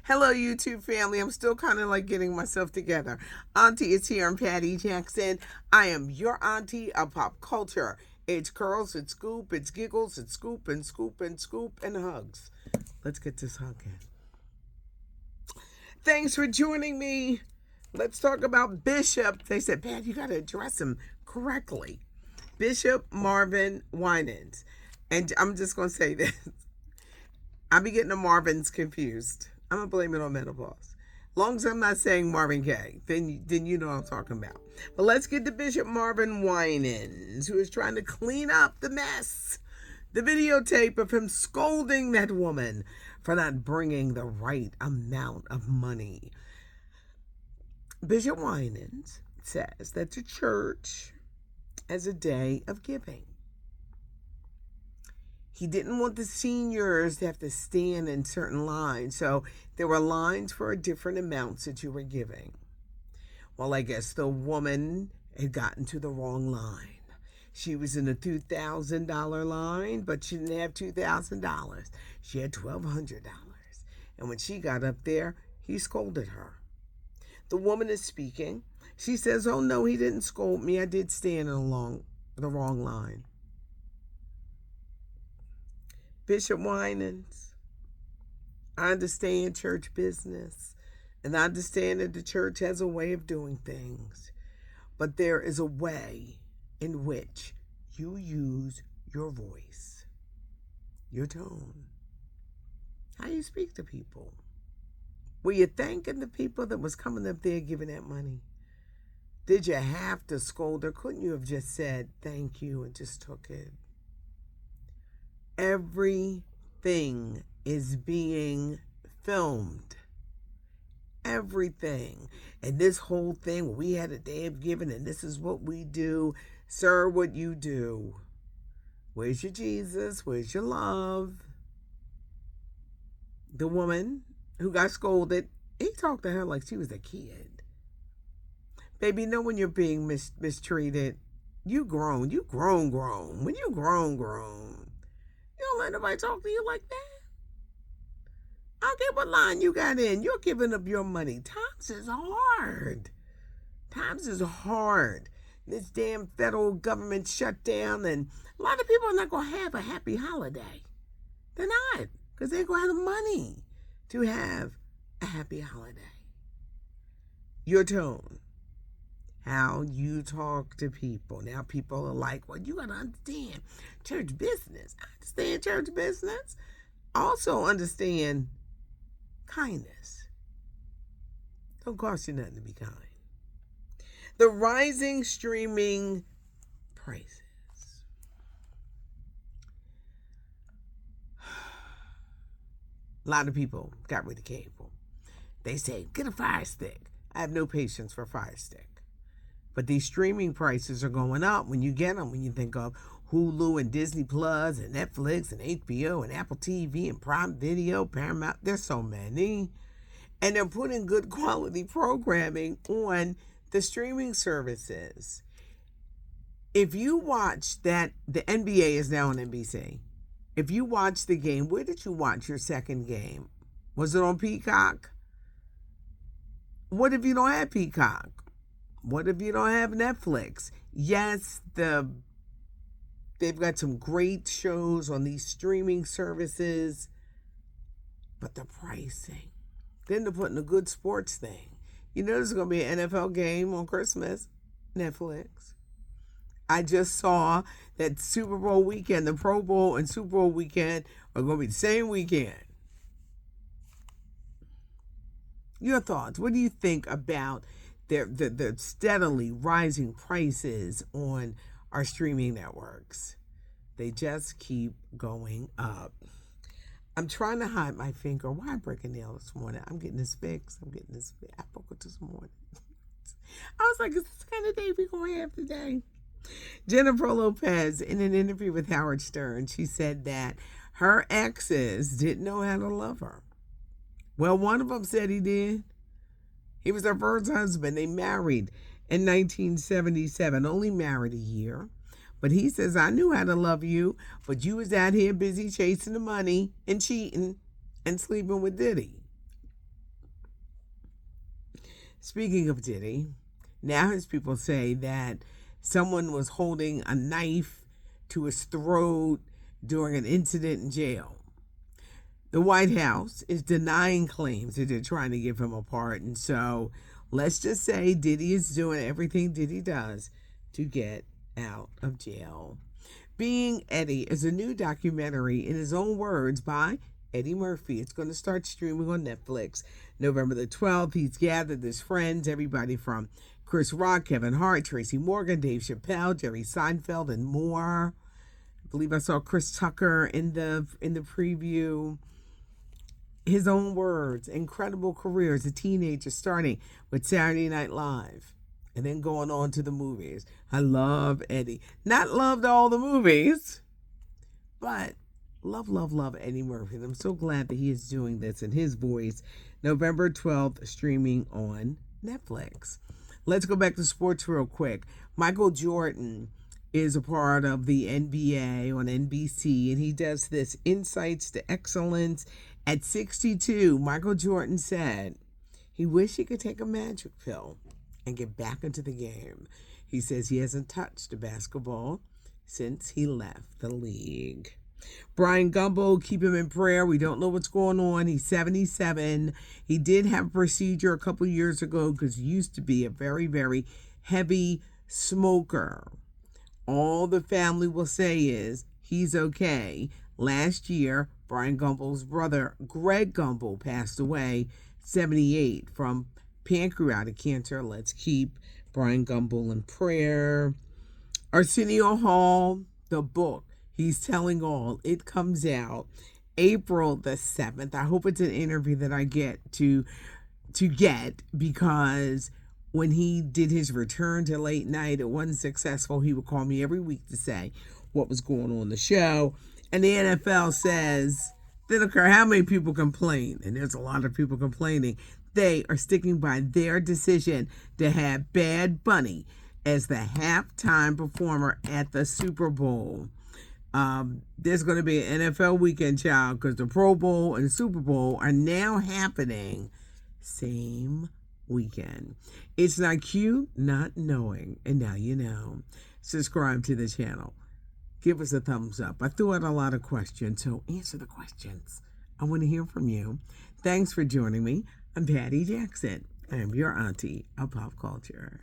Hello, YouTube family. I'm still kind of like getting myself together. Auntie is here. I'm Patty Jackson. I am your auntie of pop culture. It's curls, it's scoop, it's giggles, it's scoop and scoop and scoop and hugs. Let's get this hugging. Thanks for joining me. Let's talk about Bishop. They said, Pat, you got to address him correctly. Bishop Marvin Winans. And I'm just going to say this. I be getting the Marvins confused. I'm going to blame it on menopause. Long as I'm not saying Marvin Gaye, then you know what I'm talking about. But let's get to Bishop Marvin Winans, who is trying to clean up the mess. The videotape of him scolding that woman for not bringing the right amount of money. Bishop Winans says that the church has a day of giving. He didn't want the seniors to have to stand in certain lines. So there were lines for different amounts that you were giving. Well, I guess the woman had gotten to the wrong line. She was in a $2,000 line, but she didn't have $2,000. She had $1,200. And when she got up there, he scolded her. The woman is speaking. She says, oh, no, he didn't scold me. I did stand along the wrong line. Bishop Winans, I understand church business, and I understand that the church has a way of doing things, but there is a way in which you use your voice, your tone, how you speak to people. Were you thanking the people that was coming up there giving that money? Did you have to scold her? Couldn't you have just said thank you and just took it? Everything is being filmed. Everything. And this whole thing, we had a day of giving and this is what we do. Sir, what you do. Where's your Jesus? Where's your love? The woman who got scolded, he talked to her like she was a kid. Baby, you know when you're being mistreated, you grown. When you grown. You don't let nobody talk to you like that. I don't care what line you got in. You're giving up your money. Times is hard. This damn federal government shut down, and a lot of people are not going to have a happy holiday. They're not, because they ain't going to have the money to have a happy holiday. Your tone. How you talk to people. Now people are like, well, you got to understand church business. I understand church business. Also understand kindness. Don't cost you nothing to be kind. The rising streaming prices. A lot of people got rid of cable. They say, get a Fire Stick. I have no patience for Fire Stick. But these streaming prices are going up when you get them. When you think of Hulu and Disney Plus and Netflix and HBO and Apple TV and Prime Video, Paramount, there's so many. And they're putting good quality programming on the streaming services. If you watch that, the NBA is now on NBC. If you watch the game, where did you watch your second game? Was it on Peacock? What if you don't have Peacock? What if you don't have Netflix? Yes, they've got some great shows on these streaming services, but the pricing. Then they're putting a good sports thing. You know there's going to be an NFL game on Christmas. Netflix. I just saw that Super Bowl weekend, the Pro Bowl and Super Bowl weekend are going to be the same weekend. Your thoughts? What do you think about the steadily rising prices on our streaming networks? They just keep going up. I'm trying to hide my finger. Why I break a nail this morning? I'm getting this fixed. I broke it this morning. I was like, is this the kind of day we're going to have today? Jennifer Lopez, in an interview with Howard Stern, she said that her exes didn't know how to love her. Well, one of them said he did. He was her first husband. They married in 1977, only married a year. But he says, I knew how to love you, but you was out here busy chasing the money and cheating and sleeping with Diddy. Speaking of Diddy, now his people say that someone was holding a knife to his throat during an incident in jail. The White House is denying claims that they're trying to give him a pardon. So let's just say Diddy is doing everything Diddy does to get out of jail. Being Eddie is a new documentary, in his own words, by Eddie Murphy. It's going to start streaming on Netflix November the 12th. He's gathered his friends, everybody from Chris Rock, Kevin Hart, Tracy Morgan, Dave Chappelle, Jerry Seinfeld, and more. I believe I saw Chris Tucker in the preview. His own words, incredible career as a teenager, starting with Saturday Night Live and then going on to the movies. I love Eddie. Not loved all the movies, but love Eddie Murphy. And I'm so glad that he is doing this in his voice. November 12th, streaming on Netflix. Let's go back to sports real quick. Michael Jordan is a part of the NBA on NBC, and he does this Insights to Excellence. At 62, Michael Jordan said he wished he could take a magic pill and get back into the game. He says he hasn't touched a basketball since he left the league. Brian Gumbo, keep him in prayer. We don't know what's going on. He's 77. He did have a procedure a couple years ago because he used to be a very, very heavy smoker. All the family will say is he's okay. Last year, Brian Gumbo's brother, Greg Gumbo, passed away, 78, from pancreatic cancer. Let's keep Brian Gumbo in prayer. Arsenio Hall, the book, He's Telling All, it comes out April the 7th. I hope it's an interview that I get to get, because when he did his return to late night, it wasn't successful. He would call me every week to say what was going on the show. And the NFL says, they don't care how many people complain, and there's a lot of people complaining, they are sticking by their decision to have Bad Bunny as the halftime performer at the Super Bowl. There's going to be an NFL weekend, child, because the Pro Bowl and the Super Bowl are now happening same weekend. It's not cute not knowing, and now you know. Subscribe to the channel. Give us a thumbs up. I threw out a lot of questions, so answer the questions. I want to hear from you. Thanks for joining me. I'm Patty Jackson. I am your auntie of pop culture.